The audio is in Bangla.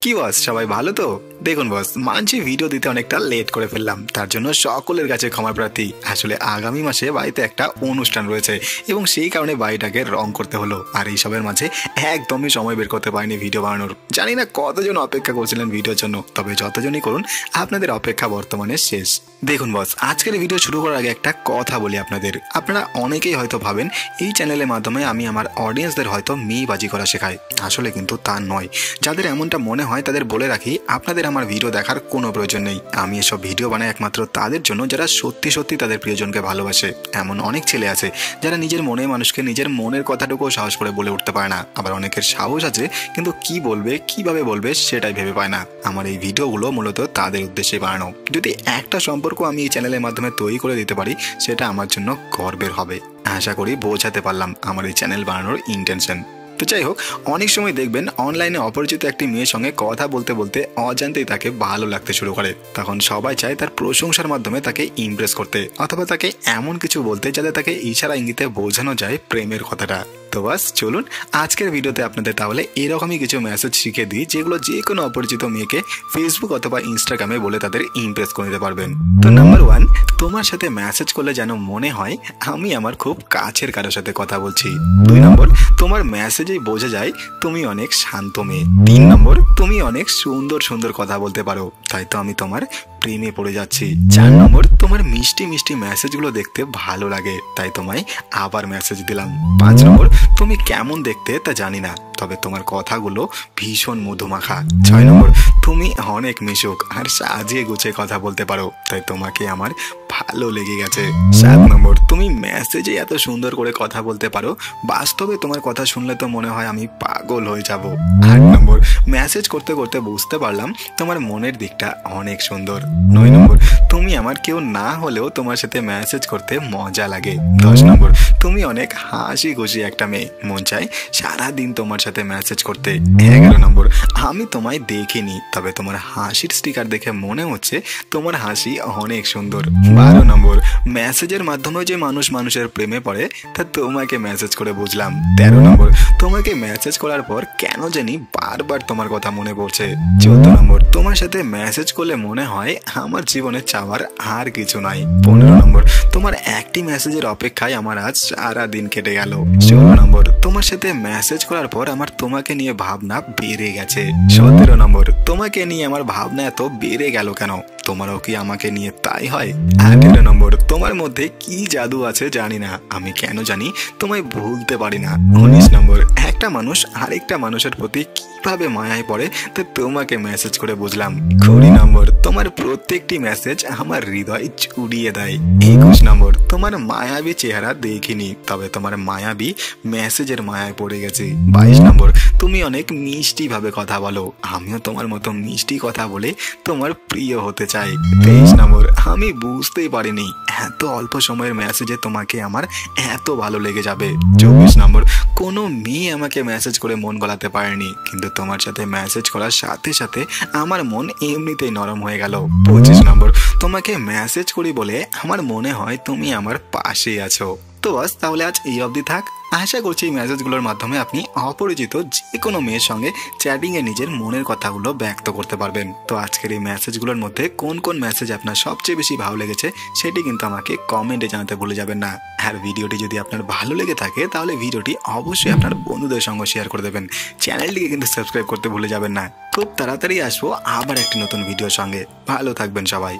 কি বস, সবাই ভালো তো? দেখুন বস, মানছি ভিডিও দিতে অনেকটা লেট করে ফেললাম, তার জন্য সকলের কাছে ক্ষমা প্রার্থী। আসলে আগামী মাসে বাড়িতে একটা অনুষ্ঠান রয়েছে এবং সেই কারণে বাড়িটাকে রং করতে হলো, আর এইসবের মাঝে একদমই সময় বের করতে পারিনি ভিডিও বানানোর। জানি না কতজন অপেক্ষা করছিলেন ভিডিওর জন্য, তবে যতজনই করুন আপনাদের অপেক্ষা বর্তমানে শেষ। দেখুন বস, আজকের ভিডিও শুরু করার আগে একটা কথা বলি আপনারা অনেকেই হয়তো ভাবেন এই চ্যানেলের মাধ্যমে আমি আমার অডিয়েন্সদের হয়তো মেয়েবাজি করা শেখাই। আসলে কিন্তু তা নয়। যাদের এমনটা মনে হয় তাদের বলে রাখি, আপনাদের আমার ভিডিও দেখার কোনো প্রয়োজন নেই। আমি এসব ভিডিও বানাই একমাত্র তাদের জন্য যারা সত্যি সত্যি তাদের প্রিয়জনকে ভালোবাসে। এমন অনেক ছেলে আছে যারা নিজের মনের মানুষকে নিজের মনের কথাটুকুও সাহস করে বলে উঠতে পারে না। আবার অনেকের সাহস আছে কিন্তু কি বলবে, কিভাবে বলবে সেটাই ভেবে পায় না। আমার এই ভিডিওগুলো মূলত তাদের উদ্দেশ্যে বানানো। যদি একটা সম্পর্ক আমি এই চ্যানেলের মাধ্যমে তৈরি করে দিতে পারি, সেটা আমার জন্য গর্বের হবে। আশা করি বোঝাতে পারলাম আমার এই চ্যানেল বানানোর ইন্টেনশন। তো যাই হোক, অনেক সময় দেখবেন অনলাইনে অপরিচিত একটি মেয়ের সঙ্গে কথা বলতে বলতে অজান্তেই তাকে ভালো লাগতে শুরু করে। তখন সবাই চায় তার প্রশংসার মাধ্যমে তাকে ইমপ্রেস করতে, অথবা তাকে এমন কিছু বলতে যাতে তাকে ইশারা ইঙ্গিতে বোঝানো যায় প্রেমের কথাটা। তো বাস চলুন আজকের ভিডিওতে আপনাদের তাহলে এরকমই কিছু মেসেজ শিখে দিই, যেগুলো যে কোনো অপরিচিত মেয়েকে ফেসবুক অথবা ইনস্টাগ্রামে বলে তাদের ইমপ্রেস করে নিতে পারবেন। তো নাম্বার 1, তোমার সাথে মেসেজ করলে যেন মনে হয় আমি আমার খুব কাছের কারোর সাথে কথা বলছি। 2 নম্বর, তোমার মেসেজেই বোঝা যায় তুমি অনেক শান্ত মেয়ে। 3 নম্বর, তুমি অনেক সুন্দর সুন্দর কথা বলতে পারো, তাই তো আমি তোমার প্রেমে পড়ে যাচ্ছি। 4 নম্বর, তোমার মিষ্টি মিষ্টি মেসেজগুলো দেখতে ভালো লাগে, তাই তোমায় আবার মেসেজ দিলাম। 5 নম্বর, তুমি কেমন দেখতে তা জানি না, তবে তোমার কথাগুলো ভীষণ মধুমাখা। 6 নম্বর, তুমি অনেক মিশুক আর সাজিয়ে গুছিয়ে কথা বলতে পারো, তাই তোমাকে আমার ভালো লেগে গেছে। 7 নম্বর, তুমি মেসেজে এত সুন্দর করে কথা বলতে পারো, বাস্তবে তোমার কথা শুনলে তো মনে হয় আমি পাগল হয়ে যাব। 8 নম্বর, মেসেজ করতে করতে বুঝতে পারলাম তোমার মনের দিকটা অনেক সুন্দর। 9 নম্বর, তুমি আমার কেউ না হলেও তোমার সাথে মেসেজ করতে মজা লাগে। 10 নম্বর, তুমি অনেক হাসি খুশি একটা মেয়ে, মন চায় সারাদিন তোমার সাথে মেসেজ করতে। 11 নম্বর, আমি তোমায় দেখিনি, তবে তোমার হাসির স্টিকার দেখে মনে হচ্ছে তোমার হাসি অনেক সুন্দর। 12 নম্বর, মেসেজের মাধ্যমে যে মানুষ মানুষের প্রেমে পড়ে তা তোমাকে মেসেজ করে বুঝলাম। 13 নম্বর, তোমাকে মেসেজ করার পর কেন জানি বারবার তোমার কথা মনে পড়ছে। 14 নম্বর, তোমার সাথে মেসেজ করলে মনে হয় আমার জীবনে চাওয়ার আর কিছু নাই। 15 নম্বর, তোমার একটি মেসেজের অপেক্ষায় আমার আজ সারা দিন কেটে গেল। 16 নম্বর, তোমার সাথে মেসেজ করার পর আমার তোমাকে নিয়ে ভাবনা বেড়ে গেছে। 17 নম্বর, তোমাকে নিয়ে আমার ভাবনা এত বেড়ে গেল কেন? তোমারও কি আমাকে নিয়ে তাই হয়? 18 নম্বর, তোমার মধ্যে কি জাদু আছে জানি না, আমি কেন জানি তোমায় ভুলতে পারি না। 19 নম্বর, একটা মানুষ আরেকটা মানুষের প্রতি কিভাবে মায়ায় পড়ে তা তোমাকে মেসেজ করে বুঝলাম। 20 নম্বর, তোমার প্রত্যেকটি মেসেজ আমার হৃদয় চুড়িয়ে দেয়। 21 নম্বর, তোমার মায়াবী চেহারা দেখিনি, তবে তোমার মায়াবী মেসেজের মায়ায় পড়ে গেছি। 22 নম্বর, তুমি অনেক মিষ্টি ভাবে কথা বলো, আমিও তোমার মতো মিষ্টি কথা বলে তোমার প্রিয় হতে চাই। 23 নম্বর, আমি বুঝতেই পারিনি এত অল্প সময়ের মেসেজে তোমাকে আমার এত ভালো লেগে যাবে। 24 নম্বর, কোনো মেয়ে আমাকে মেসেজ করে মন গলাতে পারেনি, কিন্তু তোমার সাথে মেসেজ করার সাথে সাথে আমার মন এমনিতেই নরম হয়ে গেল। 25 নম্বর, তোমাকে মেসেজ করি বলে আমার মনে হয় তুমি আমার পাশেই আছো। তো বাস, তাহলে আজ এই অবধি থাক। আশা করছি এই মেসেজগুলোর মাধ্যমে আপনি অপরিচিত যে কোনো মেয়ের সঙ্গে চ্যাটিংয়ে নিজের মনের কথাগুলো ব্যক্ত করতে পারবেন। তো আজকের এই মেসেজগুলোর মধ্যে কোন কোন মেসেজ আপনার সবচেয়ে বেশি ভালো লেগেছে সেটি কিন্তু আমাকে কমেন্টে জানাতে ভুলে যাবেন না। আর ভিডিওটি যদি আপনার ভালো লেগে থাকে তাহলে ভিডিওটি অবশ্যই আপনার বন্ধুদের সঙ্গে শেয়ার করে দেবেন। চ্যানেলটিকে কিন্তু সাবস্ক্রাইব করতে ভুলে যাবেন না। খুব তাড়াতাড়ি আসবো আবার একটি নতুন ভিডিওর সঙ্গে। ভালো থাকবেন সবাই।